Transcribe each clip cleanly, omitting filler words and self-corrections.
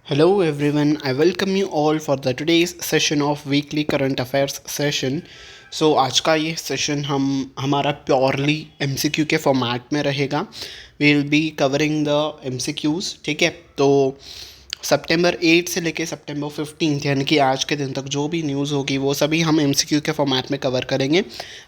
Hello everyone, I welcome you all for the today's session of weekly current affairs session. आज का ये session हमारा purely MCQ के format में रहेगा. We will be covering the MCQs. ठीक है, तो सितंबर 8 से लेके सितंबर 15 यानी कि आज के दिन तक जो भी न्यूज़ होगी वो सभी हम एमसीक्यू के फॉर्मेट में कवर करेंगे.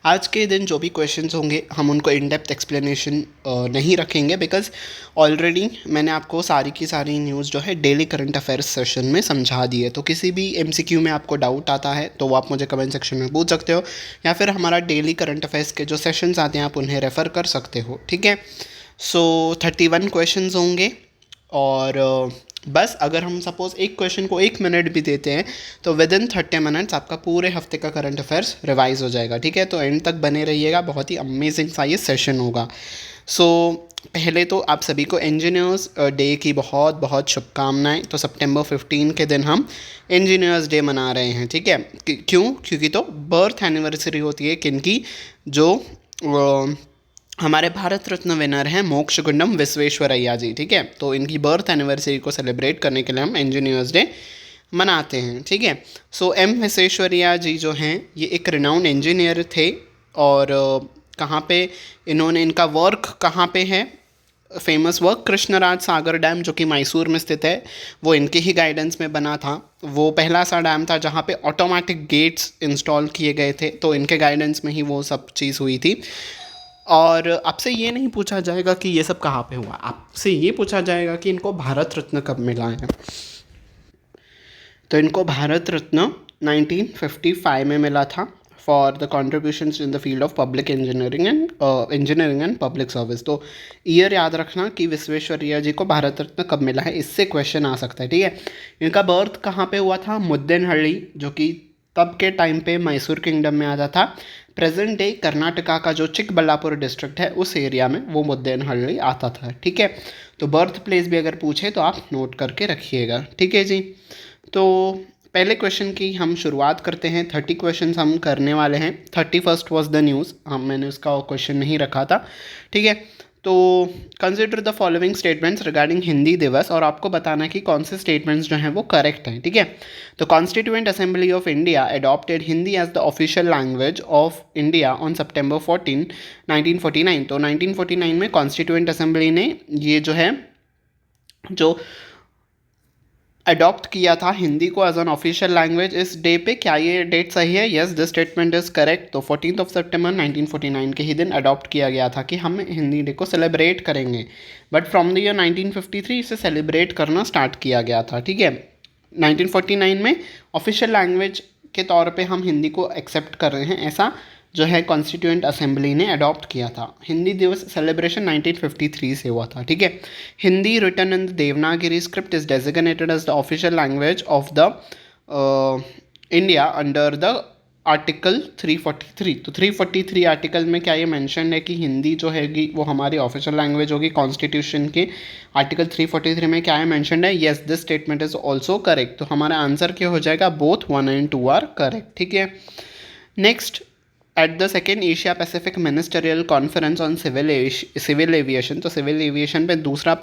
आज के दिन जो भी क्वेश्चंस होंगे हम उनको इन डेप्थ एक्सप्लेनेशन नहीं रखेंगे, बिकॉज ऑलरेडी मैंने आपको सारी की सारी न्यूज़ जो है डेली करंट अफेयर्स सेशन में समझा दी है. तो किसी भी एमसीक्यू में आपको डाउट आता है तो वो आप मुझे कमेंट सेक्शन में पूछ सकते हो, या फिर हमारा डेली करंट अफेयर्स के जो सेशंस आते हैं आप उन्हें रेफ़र कर सकते हो. ठीक है, 31 क्वेश्चंस होंगे और बस अगर हम सपोज़ एक क्वेश्चन को 1 मिनट भी देते हैं तो विद इन 30 मिनट्स आपका पूरे हफ्ते का करंट अफेयर्स रिवाइज हो जाएगा. ठीक है, तो एंड तक बने रहिएगा, बहुत ही अमेजिंग सा ये सेशन होगा. पहले तो आप सभी को इंजीनियर्स डे की बहुत बहुत शुभकामनाएं. तो सितंबर 15 के दिन हम इंजीनियर्स डे मना रहे हैं. ठीक है, क्यों? क्योंकि तो बर्थ एनिवर्सरी होती है किनकी, जो हमारे भारत रत्न विनर हैं मोक्षगुंडम विश्वेश्वरैया जी. ठीक है, तो इनकी बर्थ एनिवर्सरी को सेलिब्रेट करने के लिए हम इंजीनियर्स डे मनाते हैं. ठीक है, एम विश्वेश्वरैया जी जो हैं ये एक रिनाउंड इंजीनियर थे. और कहाँ पे इन्होंने इनका वर्क कहाँ पे है, फेमस वर्क कृष्णराज सागर डैम जो कि मैसूर में स्थित है, वो इनके ही गाइडेंस में बना था. वो पहला सा डैम था जहाँ पे ऑटोमेटिक गेट्स इंस्टॉल किए गए थे, तो इनके गाइडेंस में ही वो सब चीज़ हुई थी. और आपसे ये नहीं पूछा जाएगा कि ये सब कहाँ पे हुआ, आपसे ये पूछा जाएगा कि इनको भारत रत्न कब मिला है. तो इनको भारत रत्न 1955 में मिला था for the contributions in the field of public engineering and public service. तो ईयर याद रखना कि विश्वेश्वरैया जी को भारत रत्न कब मिला है, इससे क्वेश्चन आ सकता है. ठीक है, इनका बर्थ कहाँ पे हुआ था, मुद्देनहಳ್ಳಿ, जो कि तब के टाइम पे मैसूर किंगडम में आता था. प्रेजेंट डे कर्नाटका का जो चिकबल्लापुर डिस्ट्रिक्ट है उस एरिया में वो मुद्देनहಳ್ಳಿ आता था. ठीक है, तो बर्थ प्लेस भी अगर पूछे तो आप नोट करके रखिएगा. ठीक है जी, तो पहले क्वेश्चन की हम शुरुआत करते हैं. 30 क्वेश्चन हम करने वाले हैं. 31st वॉज द न्यूज़, मैंने उसका क्वेश्चन नहीं रखा था. ठीक है, तो consider the following statements regarding Hindi दिवस, और आपको बताना कि कौन से स्टेटमेंट्स जो हैं वो करेक्ट हैं. ठीक है, तो constituent assembly of India adopted Hindi as the official language of India on September 14, 1949. तो 1949 में कॉन्स्टिट्यूएंट असेंबली ने ये जो अडॉप्ट किया था हिंदी को एज एन ऑफिशियल लैंग्वेज. इस डे पे क्या ये डेट सही है? Yes, this statement is correct. तो 14 सितंबर 1949 के ही दिन अडॉप्ट किया गया था कि हम हिंदी डे को सेलिब्रेट करेंगे. बट फ्रॉम द ईयर 1953 इसे सेलिब्रेट करना स्टार्ट किया गया था. ठीक है, 1949 में ऑफिशियल लैंग्वेज के तौर पे हम हिंदी को एक्सेप्ट कर रहे हैं, ऐसा जो है कॉन्स्टिट्यूएंट असेंबली ने अडॉप्ट किया था. हिंदी दिवस सेलिब्रेशन 1953 से हुआ था. ठीक है, Hindi written in the Devanagari script is designated as the official language of the India under the article 343. तो 343 आर्टिकल में क्या ये मैंशन है कि हिंदी जो हैगी वो हमारी ऑफिशियल लैंग्वेज होगी. कॉन्स्टिट्यूशन के आर्टिकल 343 में क्या है मैंशन है? Yes, this statement is also correct. तो हमारा आंसर क्या हो जाएगा? Both 1 and 2 are correct. ठीक है, next, at the second Asia Pacific ministerial conference on civil aviation. तो सिविल एविएशन पे दूसरा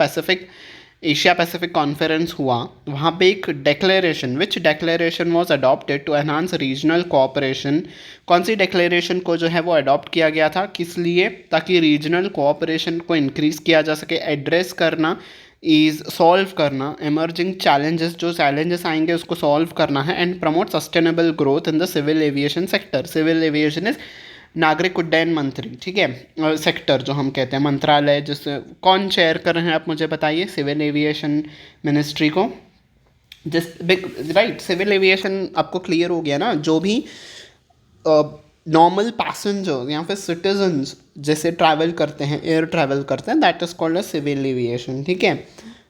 एशिया पैसिफिक कॉन्फ्रेंस हुआ. वहाँ पे एक declaration, which declaration was adopted to enhance regional cooperation. कौन सी डेक्लेरेशन को जो है वो अडॉप्ट किया गया था, किस लिए? ताकि रीजनल कोऑपरेशन को इंक्रीज़ किया जा सके, एड्रेस करना इज़ सॉल्व करना एमर्जिंग चैलेंजेस, जो चैलेंजेस आएंगे उसको सॉल्व करना है, and promote sustainable growth in the civil aviation sector. Civil aviation is नागरिक उड्डयन मंत्री. ठीक है, सेक्टर जो हम कहते हैं, मंत्रालय, जिससे कौन चेयर कर रहे हैं आप मुझे बताइए सिविल एविएशन मिनिस्ट्री को? राइट, सिविल एविएशन आपको क्लियर हो गया ना. जो भी नॉर्मल पैसेंजर्स या फिर सिटीजन्स जैसे ट्रैवल करते हैं, एयर ट्रैवल करते हैं, that is called a civil aviation. ठीक है,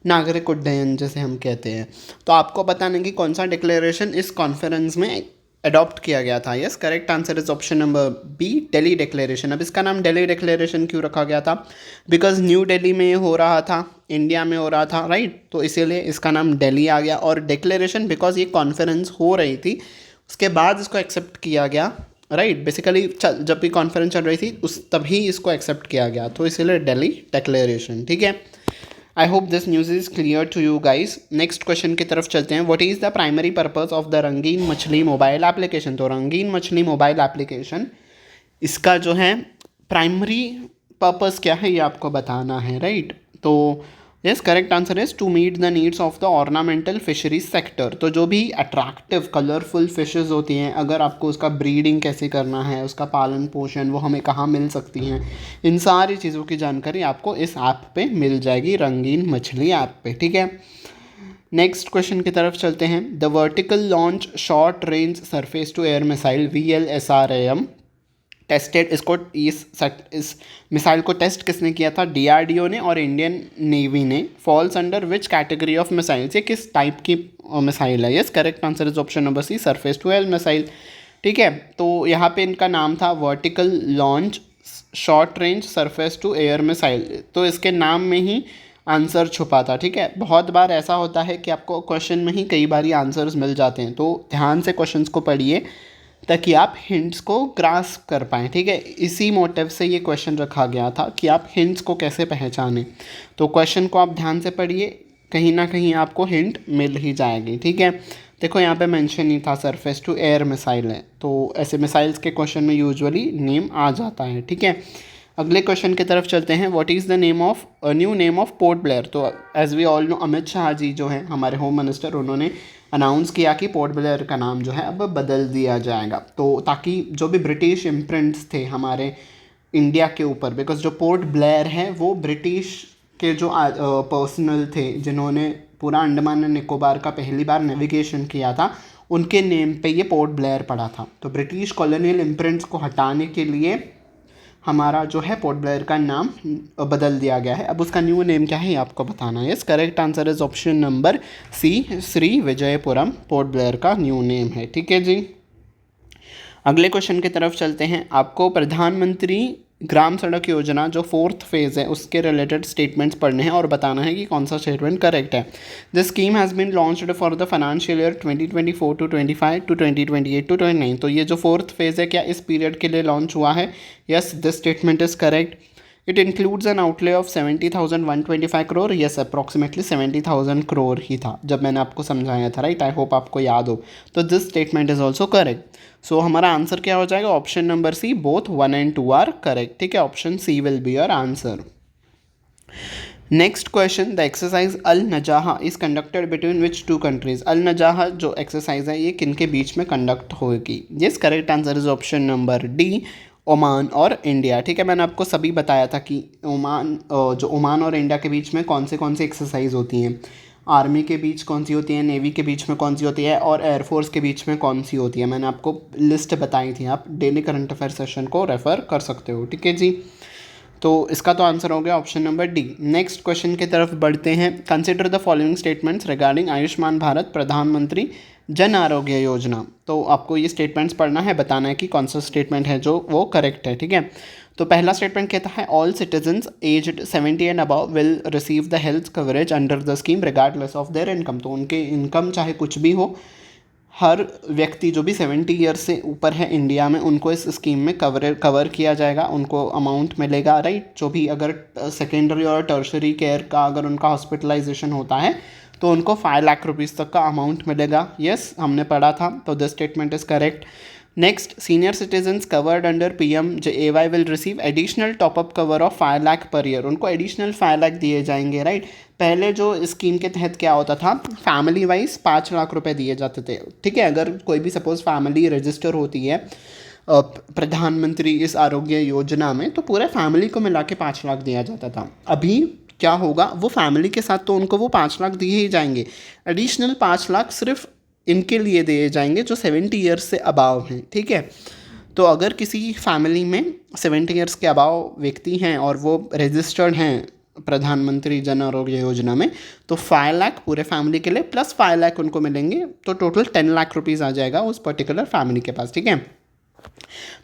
नागरिक उड्डयन जैसे हम कहते हैं. तो आपको बताना कि कौन सा डिक्लेरेशन इस कॉन्फ्रेंस में अडॉप्ट किया गया था. Yes, correct answer is option number B, Delhi declaration. अब इसका नाम दिल्ली डिक्लेरेशन क्यों रखा गया था? बिकॉज न्यू दिल्ली में हो रहा था, इंडिया में हो रहा था, राइट. तो इसीलिए इसका नाम दिल्ली आ गया. और डिक्लेरेशन बिकॉज ये कॉन्फ्रेंस हो रही थी, उसके बाद इसको एक्सेप्ट किया गया, राइट. बेसिकली जब भी कॉन्फ्रेंस चल रही थी तभी इसको एक्सेप्ट किया गया, तो इसीलिए दिल्ली डिक्लेरेशन. ठीक है, I hope this news is clear to you guys. Next question की तरफ चलते हैं। What is the primary purpose of the रंगीन मछली मोबाइल एप्लीकेशन। तो रंगीन मछली मोबाइल एप्लीकेशन, इसका जो है प्राइमरी पर्पस क्या है ये आपको बताना है, राइट। तो yes, correct answer is to meet the needs of the ornamental fisheries sector. तो जो भी अट्रैक्टिव कलरफुल फिशेस होती हैं, अगर आपको उसका ब्रीडिंग कैसे करना है, उसका पालन पोषण, वो हमें कहाँ मिल सकती हैं, इन सारी चीज़ों की जानकारी आपको इस ऐप पे मिल जाएगी, रंगीन मछली ऐप पे, ठीक है। नेक्स्ट क्वेश्चन की तरफ चलते हैं। The vertical launch short range surface to air missile VLSRAM tested, इस मिसाइल को टेस्ट किसने किया था? DRDO ने और इंडियन नेवी ने। Falls under which category of missiles, ये किस टाइप की मिसाइल है? Yes, correct answer is option number C, surface to air missile, ठीक है। तो यहाँ पे इनका नाम था vertical launch short range surface to air missile, तो इसके नाम में ही आंसर छुपा था, ठीक है। बहुत बार ऐसा होता है कि आपको क्वेश्चन में ही कई बार आंसर्स मिल जाते हैं, तो ध्यान से क्वेश्चंस को पढ़िए ताकि आप हिंट्स को ग्रास्प कर पाएँ, ठीक है। इसी मोटिव से ये क्वेश्चन रखा गया था कि आप हिंट्स को कैसे पहचानें। तो क्वेश्चन को आप ध्यान से पढ़िए, कहीं ना कहीं आपको हिंट मिल ही जाएगी, ठीक है। देखो यहाँ पे मेंशन ही था सरफेस टू एयर मिसाइल है, तो ऐसे मिसाइल्स के क्वेश्चन में यूजुअली नेम आ जाता है, ठीक है। अगले क्वेश्चन की तरफ चलते हैं। What is the name of new name of Port Blair. तो as we all know, Amit Shah ji जो हैं हमारे होम मिनिस्टर, उन्होंने अनाउंस किया कि पोर्ट ब्लेयर का नाम जो है अब बदल दिया जाएगा, तो ताकि जो भी ब्रिटिश इम्प्रिंट्स थे हमारे इंडिया के ऊपर, बिकॉज जो पोर्ट ब्लेयर है वो ब्रिटिश के जो पर्सनल थे जिन्होंने पूरा अंडमान एंड निकोबार का पहली बार नेविगेशन किया था, उनके नेम पे ये पोर्ट ब्लेयर पड़ा था। तो ब्रिटिश कॉलोनियल इम्प्रिंट्स को हटाने के लिए हमारा जो है पोर्ट ब्लेयर का नाम बदल दिया गया है। अब उसका न्यू नेम क्या है ये आपको बताना है। Yes, correct answer is option number C, Shri Vijayapuram Port Blair का न्यू नेम है, ठीक है जी। अगले क्वेश्चन की तरफ चलते हैं। आपको प्रधानमंत्री ग्राम सड़क योजना जो 4th फेज़ है उसके रिलेटेड स्टेटमेंट्स पढ़ने हैं और बताना है कि कौन सा स्टेटमेंट करेक्ट है। This scheme has been launched for the financial year 2024 to 25 to 2028 to 29। तो ये जो 4th फेज़ है क्या इस पीरियड के लिए लॉन्च हुआ है? Yes, this statement is correct. It includes an outlay of 70,125 crore. Yes, approximately 70,000 crore ही था जब मैंने आपको समझाया था, राइट। आई होप आपको याद हो। तो this statement is also correct. So हमारा आंसर क्या हो जाएगा? Option number C, both 1 and 2 are correct, ठीक है। Option C will be your answer. Next question, the exercise Al Najah is conducted between which two countries. Al Najah जो exercise है ये किन के बीच में कंडक्ट होगी? Yes, correct answer is option number D, Oman और इंडिया, ठीक है। मैंने आपको सभी बताया था कि ओमान और इंडिया के बीच में कौन सी एक्सरसाइज होती हैं, आर्मी के बीच कौन सी होती है, नेवी के बीच में कौन सी होती है और एयरफोर्स के बीच में कौन सी होती है। मैंने आपको लिस्ट बताई थी, आप डेली करंट अफेयर सेशन को रेफ़र कर सकते हो, ठीक है जी। तो इसका तो आंसर हो गया option number D. Next question की तरफ बढ़ते हैं। Consider the following statements regarding Ayushman Bharat प्रधानमंत्री जन आरोग्य योजना। तो आपको ये स्टेटमेंट्स पढ़ना है, बताना है कि कौन सा स्टेटमेंट है जो वो करेक्ट है, ठीक है। तो पहला स्टेटमेंट कहता है all citizens aged 70 and above will receive the health coverage under the scheme regardless of their income. तो उनके इनकम चाहे कुछ भी हो, हर व्यक्ति जो भी 70 ईयर्स से ऊपर है इंडिया में, उनको इस स्कीम में कवर किया जाएगा, उनको अमाउंट मिलेगा, राइट। जो भी अगर सेकेंडरी और टर्शरी केयर का अगर उनका हॉस्पिटलाइजेशन होता है तो उनको 5 लाख रुपीज़ तक का अमाउंट मिलेगा। यस, हमने पढ़ा था, तो this statement is correct. Next, senior citizens covered under PMJAY will receive additional top up cover of 5 lakh per year. उनको एडिशनल 5 लाख दिए जाएंगे, राइट। पहले जो स्कीम के तहत क्या होता था, फैमिली वाइज 5 लाख रुपए दिए जाते थे, ठीक है। अगर कोई भी सपोज फैमिली रजिस्टर होती है प्रधानमंत्री इस आरोग्य योजना में, तो पूरे फैमिली को मिला के 5 लाख दिया जाता था। अभी क्या होगा, वो फैमिली के साथ तो उनको वो 5 लाख दिए ही जाएंगे, एडिशनल 5 लाख सिर्फ इनके लिए दिए जाएंगे जो 70 ईयर्स से अबाव हैं, ठीक है। तो अगर किसी फैमिली में 70 ईयर्स के अबाव व्यक्ति हैं और वो रजिस्टर्ड हैं प्रधानमंत्री जन आरोग्य योजना में, तो 5 लाख पूरे फैमिली के लिए प्लस 5 लाख उनको मिलेंगे, तो टोटल 10 लाख रुपीज़ आ जाएगा उस पर्टिकुलर फैमिली के पास, ठीक है।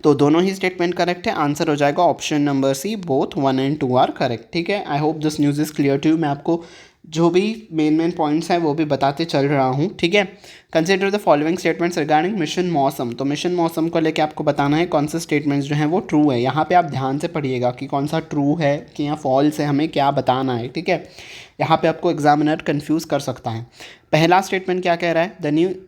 तो दोनों ही स्टेटमेंट करेक्ट है, आंसर हो जाएगा option number C, both 1 and 2 are correct, ठीक है। I hope this news is clear to you. मैं आपको जो भी मेन पॉइंट्स हैं वो भी बताते चल रहा हूँ, ठीक है। Consider the following statements regarding mission मौसम। तो मिशन मौसम को लेकर आपको बताना है कौन से स्टेटमेंट्स जो हैं वो ट्रू है। यहाँ पे आप ध्यान से पढ़िएगा कि कौन सा ट्रू है कि या फॉल्स है, हमें क्या बताना है, ठीक है। यहाँ पे आपको एग्जामिनर कंफ्यूज कर सकता है। पहला स्टेटमेंट क्या कह रहा है,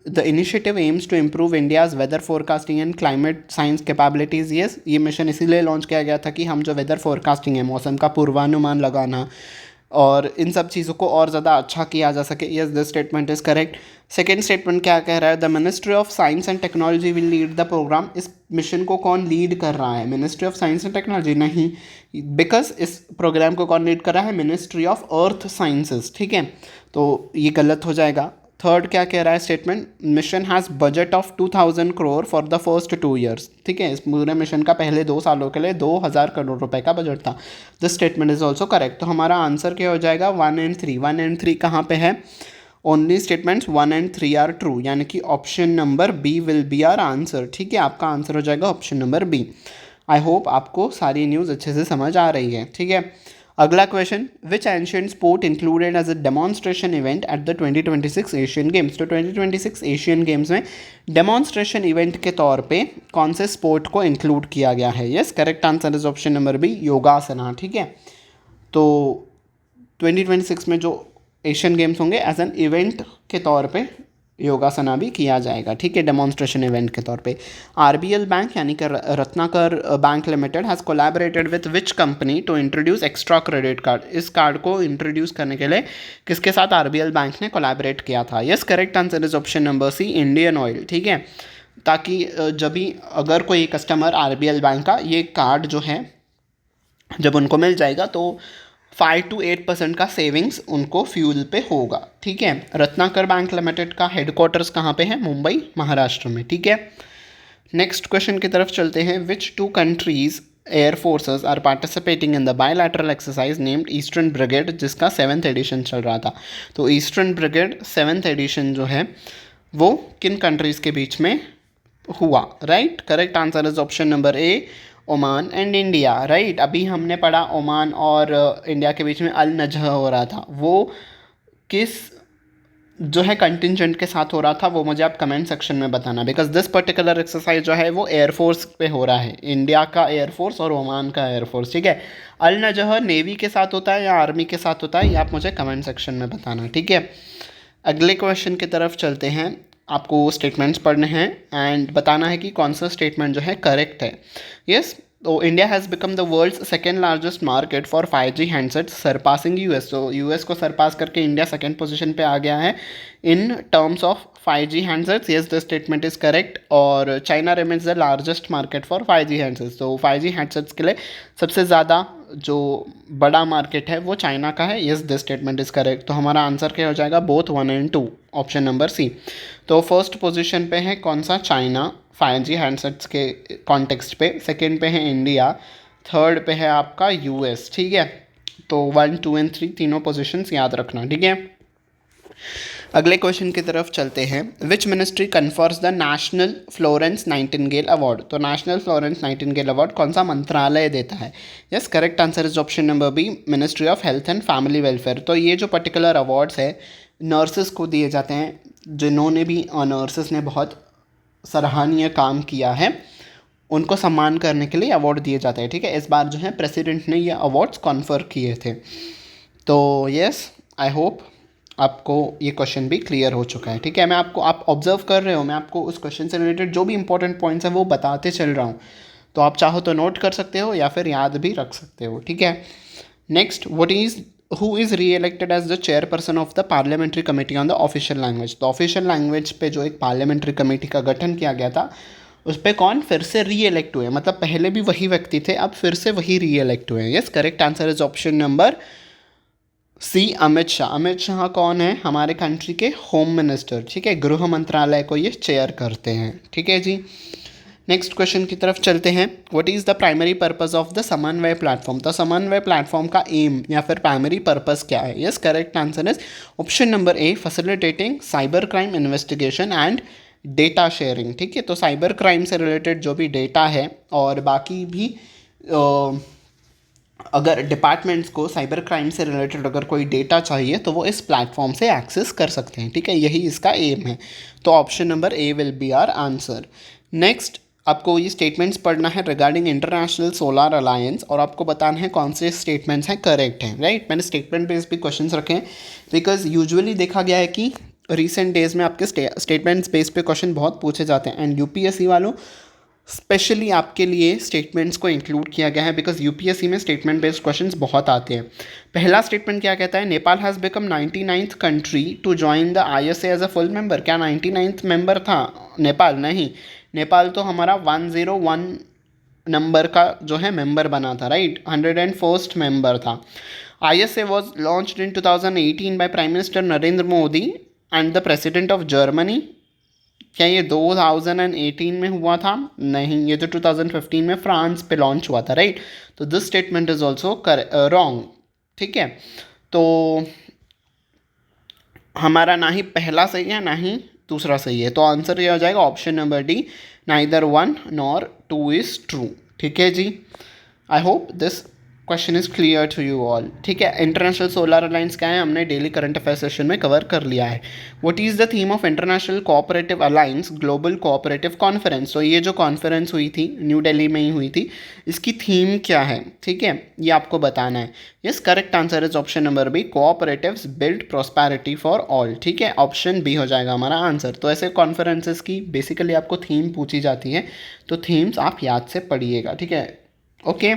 the initiative aims to improve India's weather forecasting and climate science capabilities. ये मिशन इसीलिए लॉन्च किया गया था कि हम जो वेदर फोरकास्टिंग है, मौसम का पूर्वानुमान लगाना और इन सब चीज़ों को और ज़्यादा अच्छा किया जा सके। Yes, this statement is correct. Second statement क्या कह रहा है, the ministry of science and technology will lead the program. इस मिशन को कौन लीड कर रहा है, ministry of science and technology? नहीं, बिकॉज इस प्रोग्राम को कौन लीड कर रहा है, मिनिस्ट्री ऑफ अर्थ साइंसेज। ठीक है, तो ये गलत हो जाएगा। थर्ड क्या कह रहा है statement, mission has budget of 2000 crore for the first 2 years. ठीक है, इस पूरे मिशन का पहले 2 सालों के लिए 2000 करोड़ रुपए का बजट था। This statement is also correct. तो हमारा आंसर क्या हो जाएगा, 1 एंड 3। 1 एंड 3 कहाँ पे है, only statements 1 and 3 are true, यानी कि option number B will be our answer. ठीक है, आपका आंसर हो जाएगा option number B. I hope आपको सारी न्यूज़ अच्छे से समझ आ रही है। ठीक है, अगला question, which ancient sport included as a demonstration event at the 2026 Asian games. तो 2026 एशियन गेम्स में डेमोन्स्ट्रेशन इवेंट के तौर पे कौन से स्पोर्ट को इंक्लूड किया गया है? Yes, correct answer is option number B, yogasana. ठीक है, तो 2026 में जो एशियन गेम्स होंगे एज एन इवेंट के तौर पे योगासना भी किया जाएगा। ठीक है, डेमोन्स्ट्रेशन इवेंट के तौर पे। आरबीएल बैंक यानी कि Ratnakar bank limited has collaborated with which company to introduce extra credit card. इस कार्ड को इंट्रोड्यूस करने के लिए किसके साथ आरबीएल बैंक ने कोलैबोरेट किया था? Yes, correct answer is option number C, Indian oil. ठीक है, ताकि जब भी अगर कोई कस्टमर आरबीएल बैंक का ये कार्ड जो है जब उनको मिल जाएगा तो 5 to 8% का सेविंग्स उनको फ्यूल पे होगा। ठीक है, रत्नाकर बैंक लिमिटेड का हेडक्वार्टर्स कहाँ पे है? मुंबई, महाराष्ट्र में। ठीक है, नेक्स्ट क्वेश्चन की तरफ चलते हैं। Which 2 countries air forces are participating in the bilateral exercise named eastern brigade, जिसका 7th एडिशन चल रहा था। तो ईस्टर्न ब्रिगेड 7th एडिशन जो है वो किन कंट्रीज के बीच में हुआ? Right, correct answer is option number A, Oman and India. Right, अभी हमने पढ़ा ओमान और इंडिया के बीच में अल नजह हो रहा था, वो किस जो है कंटिजेंट के साथ हो रहा था, वो मुझे आप कमेंट सेक्शन में बताना। बिकॉज दिस पर्टिकुलर एक्सरसाइज जो है वो एयरफोर्स पे हो रहा है, इंडिया का एयरफोर्स और ओमान का एयरफोर्स। ठीक है, अल नजह नेवी के साथ होता है या आर्मी के साथ होता है, ये आप मुझे कमेंट सेक्शन में बताना। ठीक है, अगले क्वेश्चन की तरफ चलते हैं। आपको स्टेटमेंट्स पढ़ने हैं एंड बताना है कि कौन सा स्टेटमेंट जो है करेक्ट है। यस, तो India has become the world's second largest market for 5G handsets surpassing US. तो यूएस को सरपास करके इंडिया सेकेंड पोजीशन पे आ गया है in terms of 5G handsets. Yes, the statement is correct. और China remains the largest market for 5G handsets. तो 5G handsets के लिए सबसे ज़्यादा जो बड़ा मार्केट है वो चाइना का है। Yes, this statement is correct. तो हमारा आंसर क्या हो जाएगा, both 1 and 2, option number C. तो फर्स्ट पोजीशन पे है कौन सा, चाइना 5G हैंडसेट्स के कॉन्टेक्स्ट पे। सेकंड पे है इंडिया, थर्ड पे है आपका यूएस। ठीक है, तो 1, 2 एंड 3 तीनों पोजीशंस याद रखना। ठीक है, अगले क्वेश्चन की तरफ चलते हैं। Which ministry confers the national Florence Nightingale award. तो नेशनल फ्लोरेंस नाइटिंगेल अवार्ड कौन सा मंत्रालय देता है? Yes, correct answer is option number B, ministry of health and family welfare. तो ये जो पर्टिकुलर अवार्ड्स है नर्सेस को दिए जाते हैं, जिन्होंने भी नर्सेस ने बहुत सराहनीय काम किया है, उनको सम्मान करने के लिए अवार्ड दिए जाते हैं। ठीक है, इस बार जो है प्रेसिडेंट ने ये अवार्ड्स कॉन्फर किए थे। तो यस, आई होप आपको ये क्वेश्चन भी क्लियर हो चुका है। ठीक है, मैं आपको, आप ऑब्जर्व कर रहे हो, मैं आपको उस क्वेश्चन से रिलेटेड जो भी इंपॉर्टेंट पॉइंट्स हैं वो बताते चल रहा हूँ। तो आप चाहो तो नोट कर सकते हो या फिर याद भी रख सकते हो। ठीक है, next, who is re elected as the chairperson of the parliamentary committee on the official language. तो ऑफिशियल लैंग्वेज पे जो एक पार्लियामेंट्री कमेटी का गठन किया गया था, उस पर कौन फिर से री इलेक्ट हुए? मतलब पहले भी वही व्यक्ति थे, अब फिर से वही री इलेक्ट हुए हैं। Yes, correct answer is option number C, Amit Shah. Amit Shah कौन है? हमारे कंट्री के होम मिनिस्टर। ठीक है, गृह मंत्रालय को ये चेयर करते हैं। ठीक है जी, नेक्स्ट क्वेश्चन की तरफ चलते हैं। What is the primary purpose of the समन्वय प्लेटफॉर्म। तो समन्वय प्लेटफॉर्म का एम या फिर प्राइमरी पर्पस क्या है? Yes, correct answer is option number A, facilitating cyber crime investigation and data sharing. ठीक है, तो साइबर क्राइम से रिलेटेड जो भी डेटा है और बाकी भी अगर डिपार्टमेंट्स को साइबर क्राइम से रिलेटेड अगर कोई डेटा चाहिए तो वो इस प्लेटफॉर्म से एक्सेस कर सकते हैं। ठीक है, यही इसका एम है। तो option number A will be our answer. Next, आपको ये स्टेटमेंट्स पढ़ना है रिगार्डिंग इंटरनेशनल सोलर अलायंस और आपको बताना है कौन से स्टेटमेंट्स हैं करेक्ट हैं, राइट। मैंने स्टेटमेंट बेस्ड भी क्वेश्चंस रखे हैं बिकॉज यूजुअली देखा गया है कि रिसेंट डेज में आपके स्टेटमेंट्स बेस्ड पे क्वेश्चन बहुत पूछे जाते हैं एंड यूपीएससी वालों स्पेशली आपके लिए स्टेटमेंट्स को इंक्लूड किया गया है बिकॉज यूपीएससी में स्टेटमेंट बेस्ड क्वेश्चंस बहुत आते हैं। पहला स्टेटमेंट क्या कहता है, Nepal has become 99th country to join the ISA as a full member. क्या 99th मेंबर था नेपाल? नहीं, नेपाल तो हमारा 101 नंबर का जो है मेंबर बना था, राइट। 101st मेंबर था। ISA was launched in 2018 by prime minister Narendra Modi and the president of Germany. क्या ये 2018 में हुआ था? नहीं, ये तो 2015 में फ्रांस पे लॉन्च हुआ था, राइट। तो this statement is also wrong, ठीक है। तो हमारा ना ही पहला सही है ना ही दूसरा सही है, तो आंसर ये हो जाएगा option number D, neither 1 nor 2 is true, ठीक है जी। I hope this question is clear to you all, ठीक है। इंटरनेशनल सोलर अलायंस क्या है हमने डेली करंट अफेयर सेशन में कवर कर लिया है। What is the theme of international cooperative alliance global cooperative conference. तो ये जो कॉन्फ्रेंस हुई थी न्यू दिल्ली में ही हुई थी, इसकी थीम क्या है, ठीक है, ये आपको बताना है। Yes, correct answer is option number B, cooperatives build prosperity for all, ठीक है। ऑप्शन बी हो जाएगा हमारा आंसर। तो ऐसे कॉन्फ्रेंसेस की बेसिकली आपको थीम पूछी जाती है, तो थीम्स आप याद से पढ़िएगा, ठीक है। Okay,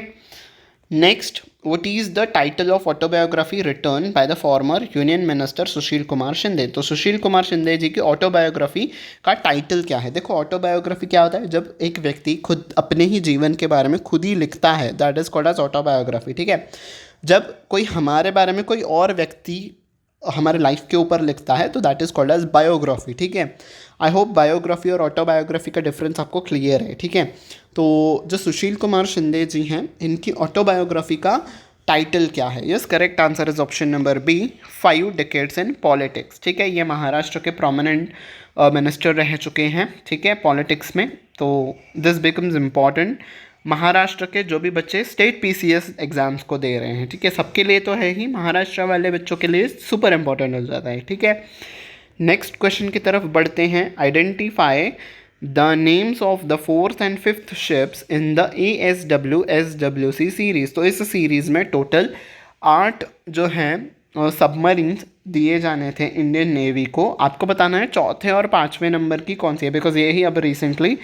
next, what is the title of autobiography written by the former union minister Sushil Kumar Shinde. तो सुशील कुमार शिंदे जी की ऑटोबायोग्राफी का टाइटल क्या है? देखो, ऑटोबायोग्राफी क्या होता है, जब एक व्यक्ति खुद अपने ही जीवन के बारे में खुद ही लिखता है, that is called as autobiography, ठीक है। जब कोई हमारे बारे में कोई और व्यक्ति हमारे लाइफ के ऊपर लिखता है तो that is called as biography, ठीक है। आई होप बायोग्राफी और ऑटोबायोग्राफी का डिफरेंस आपको क्लियर है, ठीक है। तो जो सुशील कुमार शिंदे जी हैं, इनकी ऑटोबायोग्राफी का टाइटल क्या है? Yes, correct answer is option number B, 5 decades in politics, ठीक है। ये महाराष्ट्र के प्रोमिनेंट मिनिस्टर रह चुके हैं, ठीक है, पॉलिटिक्स में। तो दिस बिकम्स इम्पॉर्टेंट महाराष्ट्र के जो भी बच्चे स्टेट पीसीएस एग्जाम्स को दे रहे हैं, ठीक है, सबके लिए तो है ही, महाराष्ट्र वाले बच्चों के लिए सुपर इंपॉर्टेंट हो जाता है, ठीक है। नेक्स्ट क्वेश्चन की तरफ बढ़ते हैं। Identify the names of the 4th and 5th ships in the ASWSWC series. तो इस सीरीज़ में टोटल 8 जो हैं सबमरीन्स दिए जाने थे इंडियन नेवी को। आपको बताना है चौथे और 5वें नंबर की कौन सी है, बिकॉज ये ही अब रिसेंटली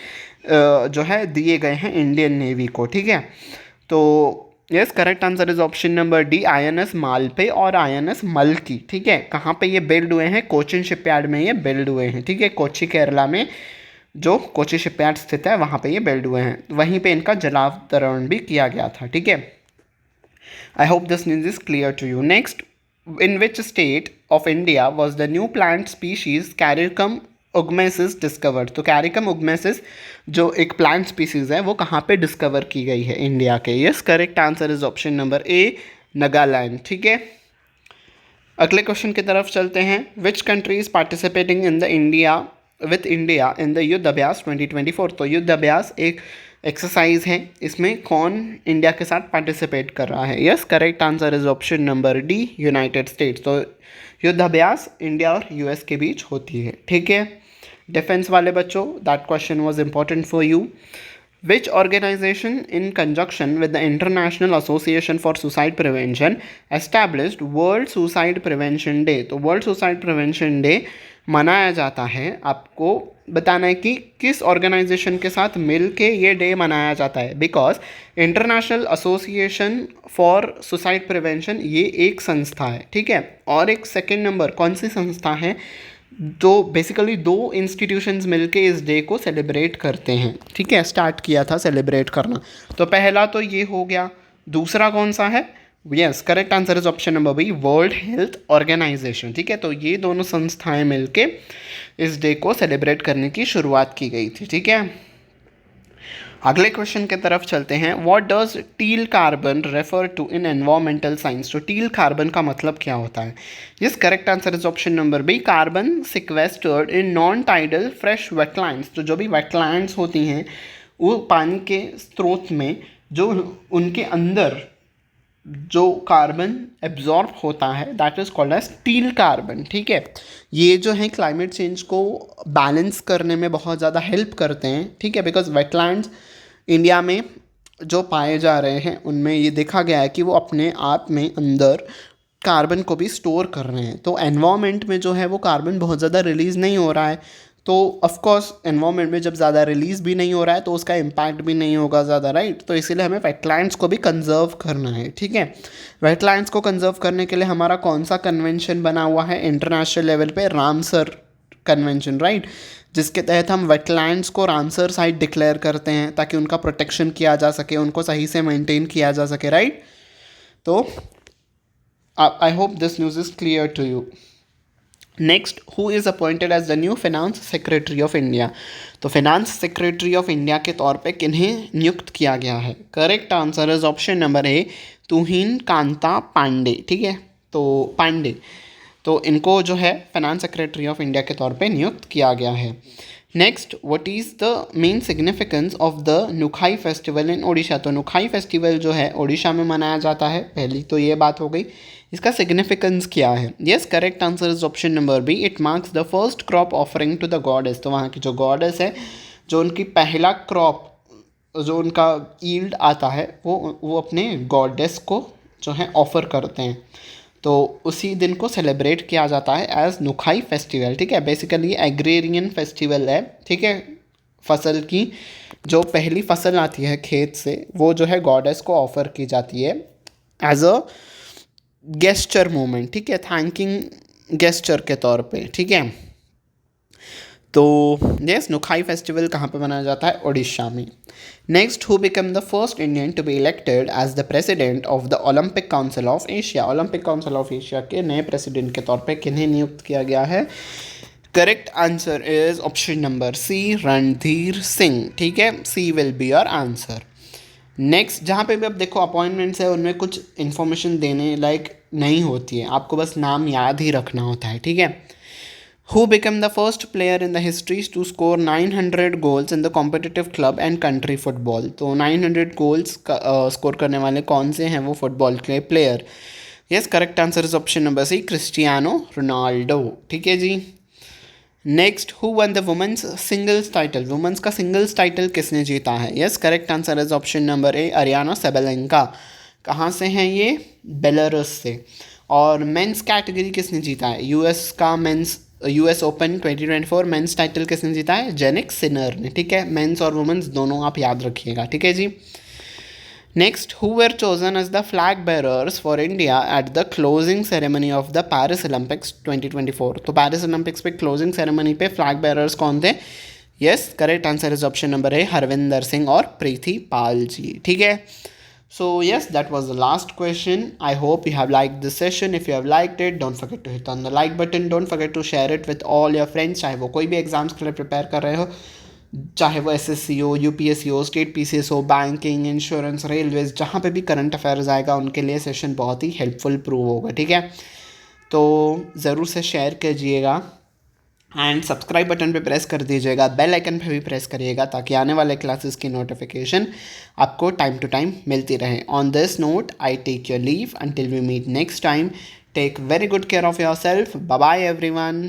जो है दिए गए हैं इंडियन नेवी को, ठीक है। तो yes, correct answer is option number D, INS Malpe और INS मल्की, ठीक है। कहाँ पे ये बिल्ड हुए हैं? कोचिन शिपयार्ड में ये बिल्ड हुए हैं, ठीक है। कोची केरला में जो कोची शिपयार्ड स्थित है वहाँ पे ये बिल्ड हुए हैं, वहीं पे इनका जलावतरण भी किया गया था, ठीक है। I hope this news is clear to you. Next, in which state of India was the new plant species Carycum ugmensis discovered। तो Carycum ugmensis जो एक प्लांट स्पीसीज है वो कहाँ पे डिस्कवर की गई है इंडिया के? Yes, correct answer is option number ए, नागालैंड, ठीक है। अगले क्वेश्चन की तरफ चलते हैं। Which country is participating in the India with India in the युद्ध अभ्यास 2024। तो युद्ध अभ्यास एक एक्सरसाइज है, इसमें कौन इंडिया के साथ पार्टिसिपेट कर रहा है? Yes, correct answer is option number D, United states. तो युद्ध अभ्यास इंडिया और यूएस के बीच होती है, ठीक है। डिफेंस वाले बच्चों, that question was important for you. Which organisation in conjunction with the International Association for Suicide Prevention established World Suicide Prevention Day. तो वर्ल्ड सुसाइड प्रिवेंशन डे मनाया जाता है, आपको बताना है कि किस ऑर्गेनाइजेशन के साथ मिल के ये डे मनाया जाता है। Because international Association for Suicide prevention ये एक संस्था है, ठीक है। और एक सेकेंड नंबर कौन सी संस्था है? जो बेसिकली 2 इंस्टीट्यूशंस मिलके इस डे को सेलिब्रेट करते हैं, ठीक है, स्टार्ट किया था सेलिब्रेट करना। तो पहला तो ये हो गया, दूसरा कौन सा है? Yes, correct answer is option number B, World Health Organisation, ठीक है। तो ये दोनों संस्थाएं मिलके इस डे को सेलिब्रेट करने की शुरुआत की गई थी, ठीक है। अगले क्वेश्चन की तरफ चलते हैं। What does teal carbon refer to in environmental science. तो टील कार्बन का मतलब क्या होता है? Yes, correct answer is option number B, carbon sequestered in non tidal fresh wetlands. तो जो भी वेटलैंड्स होती हैं वो पानी के स्रोत में जो उनके अंदर जो कार्बन एब्जॉर्ब होता है that is called as steel carbon, ठीक है। ये जो है क्लाइमेट चेंज को बैलेंस करने में बहुत ज़्यादा हेल्प करते हैं, ठीक है, बिकॉज वेटलैंड्स इंडिया में जो पाए जा रहे हैं उनमें ये देखा गया है कि वो अपने आप में अंदर कार्बन को भी स्टोर कर रहे हैं। तो एनवायरनमेंट में जो है वो कार्बन बहुत ज़्यादा रिलीज़ नहीं हो रहा है, तो ऑफ कोर्स एनवायरनमेंट में जब ज़्यादा रिलीज़ भी नहीं हो रहा है तो उसका इम्पैक्ट भी नहीं होगा ज़्यादा, राइट। तो इसीलिए हमें वेटलैंड्स को भी कंजर्व करना है, ठीक है। वेटलैंड्स को कंजर्व करने के लिए हमारा कौन सा कन्वेंशन बना हुआ है इंटरनेशनल लेवल पे? रामसर कन्वेंशन, राइट, जिसके तहत हम वेटलैंड्स को रामसर साइट डिक्लेयर करते हैं ताकि उनका प्रोटेक्शन किया जा सके, उनको सही से मेंटेन किया जा सके, राइट। तो I hope this news is clear to you. Next, who is appointed as the new finance secretary of India? तो फाइनेंस सेक्रेटरी ऑफ इंडिया के तौर पे किन्हें नियुक्त किया गया है? Correct answer is option number A, Tuhin Kanta Pandey, ठीक है। तो पांडे, तो इनको जो है फाइनेंस सेक्रेटरी ऑफ इंडिया के तौर पे नियुक्त किया गया है। Next, what is the main significance of the Nuakhai festival in Odisha? तो नुखाई फेस्टिवल जो है ओडिशा में मनाया जाता है, पहली तो ये बात हो गई। इसका सिग्निफिकेंस क्या है? Yes, correct answer is option number B, it marks the first crop offering to the goddess. तो वहाँ की जो गॉडेस है, जो उनकी पहला क्रॉप, जो उनका ईल्ड आता है, वो अपने गॉडेस को जो है ऑफर करते हैं। तो उसी दिन को सेलिब्रेट किया जाता है एज नुखाई फेस्टिवल, ठीक है। बेसिकली एग्रेरियन फेस्टिवल है, ठीक है। फसल की जो पहली फसल आती है खेत से, वो जो है गॉडेस को ऑफर की जाती है एज अ गेस्चर मोमेंट, ठीक है, थैंकिंग गेस्चर के तौर पे, ठीक है। तो यस, नुखाई फेस्टिवल कहाँ पे मनाया जाता है? उड़ीसा में। Next, who become the first Indian to be elected as the president of the Olympic Council of Asia? Olympic Council of Asia के नए प्रेसिडेंट के तौर पे किन्हें नियुक्त किया गया है? Correct answer is option number C, Randhir Singh, ठीक है। C will be your answer. Next, जहाँ पे भी अब देखो अपॉइंटमेंट्स है उनमें कुछ इन्फॉर्मेशन देने लायक नहीं होती है, आपको बस नाम याद ही रखना होता है, ठीक है। Who became the first player in the history to score 900 goals in the competitive club and country football? तो 900 goals स्कोर करने वाले कौन से हैं वो फुटबॉल के player? Yes, correct answer is option number C, Cristiano Ronaldo, ठीक है जी। Next, who won the women's singles title? Women's का सिंगल्स टाइटल किसने जीता है? Yes, correct answer is option number A, Aryna Sabalenka. कहाँ से हैं ये? बेलारूस से। और मेंस कैटेगरी किसने जीता है? यूएस का men's US Open 2024 men's title किसने जीता है? जेनिक सिनर ने, ठीक है। मेंस और वुमेन्स दोनों आप याद रखिएगा, ठीक है जी। Next, who were chosen as the flag bearers for India at the closing ceremony of the Paris Olympics 2024? तो पेरिस ओलंपिक्स पे क्लोजिंग सेरेमनी पे फ्लैग बेरर्स कौन थे? Yes, correct answer is option number A, Harvinder Singh और प्रीति पाल जी, ठीक है। So yes, that was the last question. I hope you have liked this session. If you have liked it, don't forget to hit on the like button. Don't forget to share it with all your friends. चाहे वो कोई भी exams के लिए prepare कर रहे हो, चाहे वो एसएससी हो, यूपीएससी हो, स्टेट पीसीएस हो, बैंकिंग, इंश्योरेंस, रेलवेज, जहाँ पे भी करंट अफेयर्स आएगा उनके लिए सेशन बहुत ही हेल्पफुल प्रूव होगा, ठीक है। तो ज़रूर से शेयर कीजिएगा एंड सब्सक्राइब बटन पे प्रेस कर दीजिएगा, बेल आइकन पे भी प्रेस करिएगा ताकि आने वाले क्लासेस की नोटिफिकेशन आपको टाइम टू टाइम मिलती रहे। On this note I take your leave until we meet next time. Take very good care of yourself. Bye bye everyone.